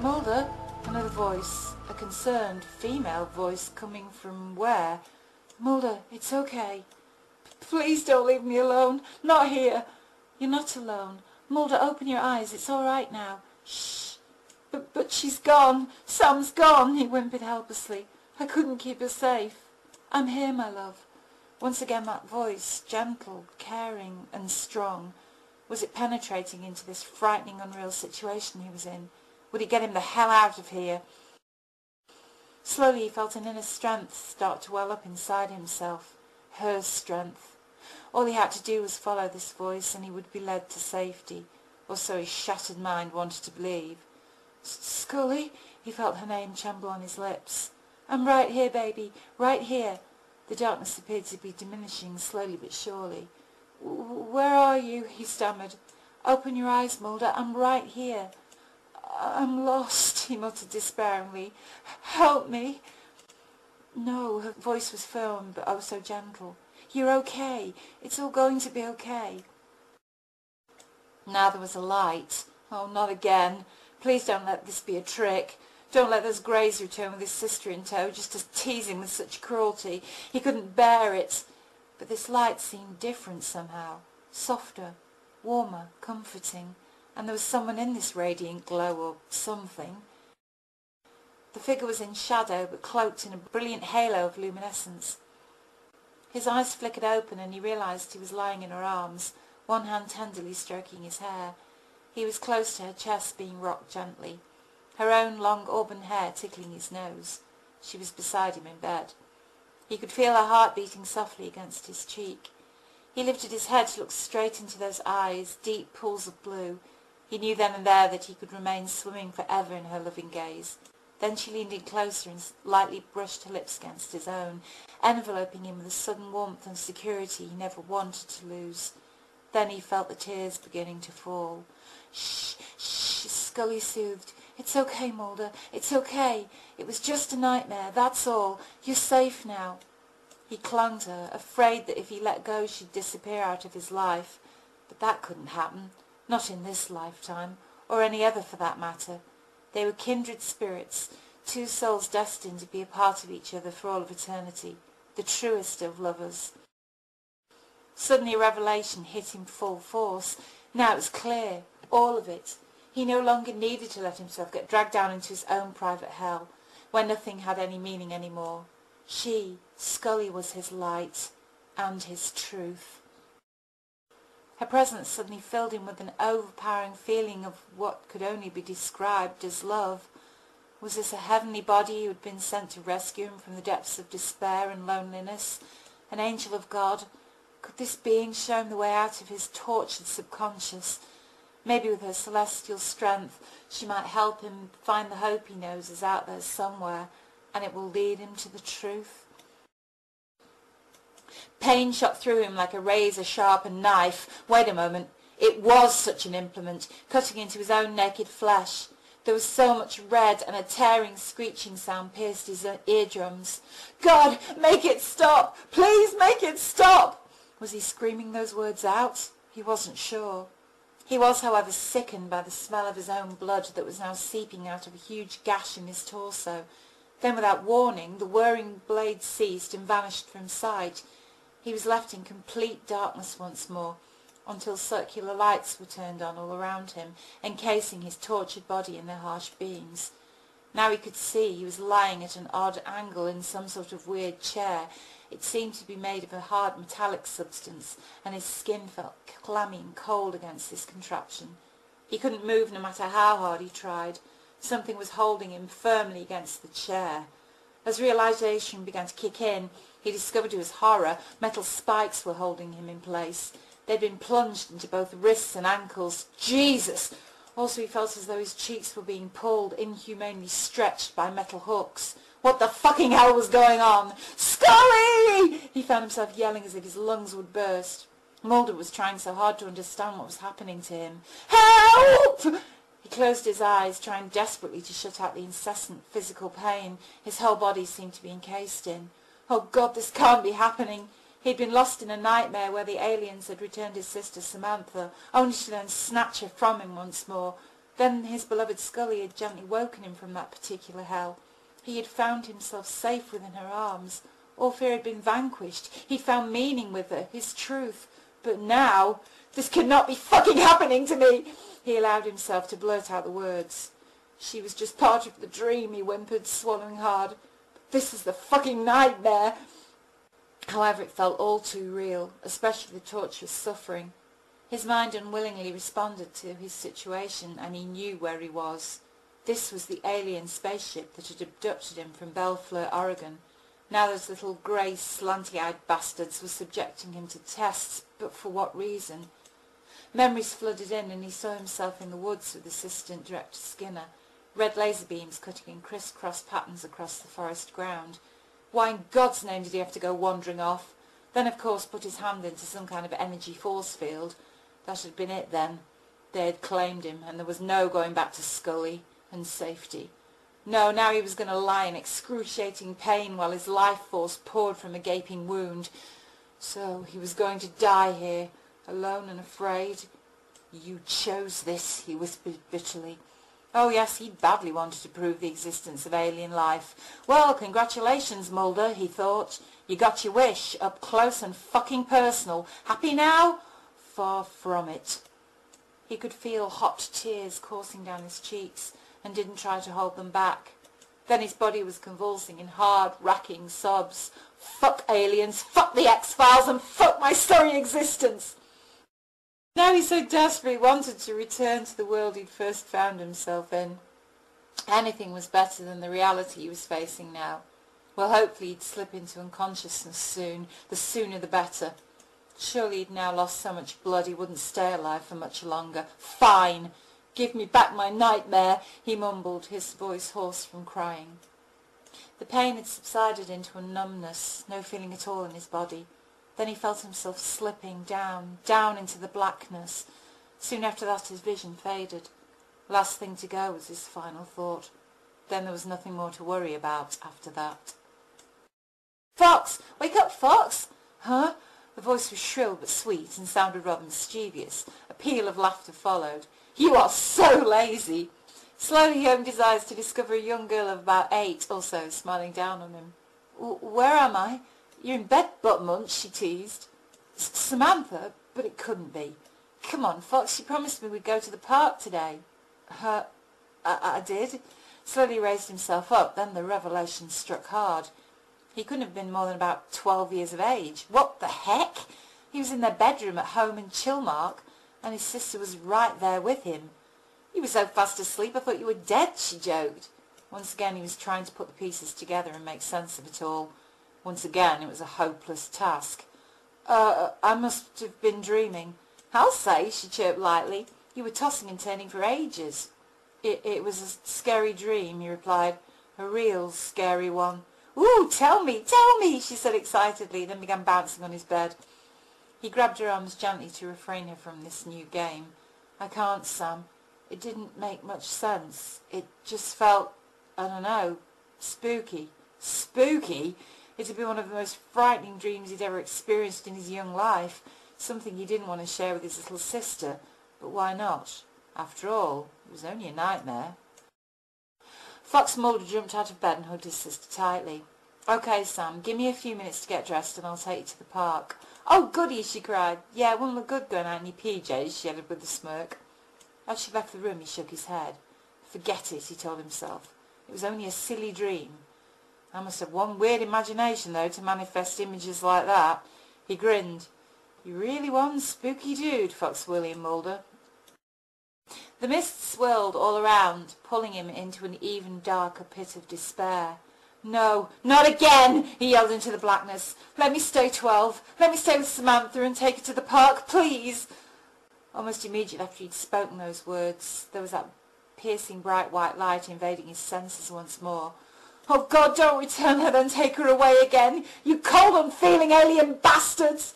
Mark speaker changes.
Speaker 1: Mulder, another voice, a concerned female voice coming from where? Mulder, it's okay. Please don't leave me alone. Not here. You're not alone. Mulder, open your eyes. It's all right now. Shh. But she's gone. Sam's gone, he whimpered helplessly. I couldn't keep her safe. I'm here, my love. Once again that voice, gentle, caring and strong. Was it penetrating into this frightening, unreal situation he was in? Would it get him the hell out of here? Slowly he felt an inner strength start to well up inside himself. Her strength. All he had to do was follow this voice and he would be led to safety, or so his shattered mind wanted to believe. Scully? He felt her name tremble on his lips. I'm right here, baby, right here. The darkness appeared to be diminishing slowly but surely. Where are you? He stammered. Open your eyes, Mulder. I'm right here. I'm lost, he muttered despairingly. Help me. No, her voice was firm, but oh so gentle. You're okay. It's all going to be okay. Now there was a light. Oh, not again. Please don't let this be a trick. Don't let those Greys return with his sister in tow, just to tease him with such cruelty. He couldn't bear it. But this light seemed different somehow. Softer, warmer, comforting. And there was someone in this radiant glow, or something. The figure was in shadow, but cloaked in a brilliant halo of luminescence. His eyes flickered open, and he realized he was lying in her arms, one hand tenderly stroking his hair. He was close to her chest, being rocked gently, her own long auburn hair tickling his nose. She was beside him in bed. He could feel her heart beating softly against his cheek. He lifted his head to look straight into those eyes, deep pools of blue. He knew then and there that he could remain swimming forever in her loving gaze. Then she leaned in closer and lightly brushed her lips against his own, enveloping him with a sudden warmth and security he never wanted to lose. Then he felt the tears beginning to fall. Shh, shh, Scully soothed. It's okay, Mulder. It's okay. It was just a nightmare, that's all. You're safe now. He clung to her, afraid that if he let go she'd disappear out of his life. But that couldn't happen. Not in this lifetime, or any other for that matter. They were kindred spirits, two souls destined to be a part of each other for all of eternity, the truest of lovers. Suddenly a revelation hit him full force. Now it was clear, all of it. He no longer needed to let himself get dragged down into his own private hell, where nothing had any meaning any more. She, Scully, was his light and his truth. Her presence suddenly filled him with an overpowering feeling of what could only be described as love. Was this a heavenly body who had been sent to rescue him from the depths of despair and loneliness? An angel of God? Could this being show him the way out of his tortured subconscious? Maybe with her celestial strength she might help him find the hope he knows is out there somewhere, and it will lead him to the truth. Pain shot through him like a razor-sharpened knife. Wait a moment. It was such an implement, cutting into his own naked flesh. There was so much red, and a tearing, screeching sound pierced his eardrums. God, make it stop! Please make it stop! Was he screaming those words out? He wasn't sure. He was, however, sickened by the smell of his own blood that was now seeping out of a huge gash in his torso. Then, without warning, the whirring blade ceased and vanished from sight. He was left in complete darkness once more, until circular lights were turned on all around him, encasing his tortured body in their harsh beams. Now he could see he was lying at an odd angle in some sort of weird chair. It seemed to be made of a hard metallic substance, and his skin felt clammy and cold against this contraption. He couldn't move no matter how hard he tried. Something was holding him firmly against the chair. As realization began to kick in, he discovered to his horror metal spikes were holding him in place. They'd been plunged into both wrists and ankles. Jesus! Also he felt as though his cheeks were being pulled, inhumanely stretched by metal hooks. What the fucking hell was going on? Scully! He found himself yelling as if his lungs would burst. Mulder was trying so hard to understand what was happening to him. Help! He closed his eyes, trying desperately to shut out the incessant physical pain his whole body seemed to be encased in. Oh God, this can't be happening. He'd been lost in a nightmare where the aliens had returned his sister Samantha, only to then snatch her from him once more. Then his beloved Scully had gently woken him from that particular hell. He had found himself safe within her arms. All fear had been vanquished. He'd found meaning with her, his truth. But now, this cannot be fucking happening to me! He allowed himself to blurt out the words. She was just part of the dream, he whimpered, swallowing hard. This is the fucking nightmare! However, it felt all too real, especially the torturous suffering. His mind unwillingly responded to his situation, and he knew where he was. This was the alien spaceship that had abducted him from Bellflower, Oregon. Now those little grey, slanty-eyed bastards were subjecting him to tests, but for what reason? Memories flooded in, and he saw himself in the woods with Assistant Director Skinner, red laser beams cutting in criss-cross patterns across the forest ground. Why in God's name did he have to go wandering off? Then, of course, put his hand into some kind of energy force field. That had been it then. They had claimed him, and there was no going back to Scully and safety. No, now he was going to lie in excruciating pain while his life force poured from a gaping wound. So he was going to die here, alone and afraid. You chose this, he whispered bitterly. Oh yes, he badly wanted to prove the existence of alien life. Well, congratulations, Mulder, he thought. You got your wish, up close and fucking personal. Happy now? Far from it. He could feel hot tears coursing down his cheeks, and didn't try to hold them back. Then his body was convulsing in hard, racking sobs. Fuck aliens, fuck the X-Files, and fuck my sorry existence! Now he so desperately wanted to return to the world he'd first found himself in. Anything was better than the reality he was facing now. Well, hopefully he'd slip into unconsciousness soon. The sooner the better. Surely he'd now lost so much blood he wouldn't stay alive for much longer. Fine! Give me back my nightmare, he mumbled, his voice hoarse from crying. The pain had subsided into a numbness, no feeling at all in his body. Then he felt himself slipping down, down into the blackness. Soon after that his vision faded. Last thing to go was his final thought. Then there was nothing more to worry about after that. Fox! Wake up, Fox! Huh? The voice was shrill but sweet and sounded rather mischievous. A peal of laughter followed. You are so lazy! Slowly he opened his eyes to discover a young girl of about 8 or so smiling down on him. Where am I? You're in bed, butt-munch, she teased. Samantha? But it couldn't be. Come on, Fox, you promised me we'd go to the park today. I did. Slowly raised himself up, then the revelation struck hard. He couldn't have been more than about 12 years of age. What the heck? He was in their bedroom at home in Chilmark, and his sister was right there with him. You were so fast asleep I thought you were dead, she joked. Once again he was trying to put the pieces together and make sense of it all. Once again it was a hopeless task. I must have been dreaming. I'll say, she chirped lightly. You were tossing and turning for ages. It was a scary dream, he replied. A real scary one. Ooh, tell me, she said excitedly, then began bouncing on his bed. He grabbed her arms gently to refrain her from this new game. I can't, Sam. It didn't make much sense. It just felt, I don't know, spooky. Spooky? It had been one of the most frightening dreams he'd ever experienced in his young life, something he didn't want to share with his little sister. But why not? After all, it was only a nightmare. Fox Mulder jumped out of bed and hugged his sister tightly. Okay, Sam, give me a few minutes to get dressed and I'll take you to the park. Oh, goody, she cried. Yeah, it wouldn't look good going out in your PJs, she added with a smirk. As she left the room, he shook his head. Forget it, he told himself. It was only a silly dream. I must have one weird imagination, though, to manifest images like that. He grinned. You really one spooky dude, Fox William Mulder. The mist swirled all around, pulling him into an even darker pit of despair. No, not again, he yelled into the blackness. Let me stay 12. Let me stay with Samantha and take her to the park, please. Almost immediately after he'd spoken those words, there was that piercing bright white light invading his senses once more. Oh, God, don't return her, then take her away again, you cold, unfeeling alien bastards!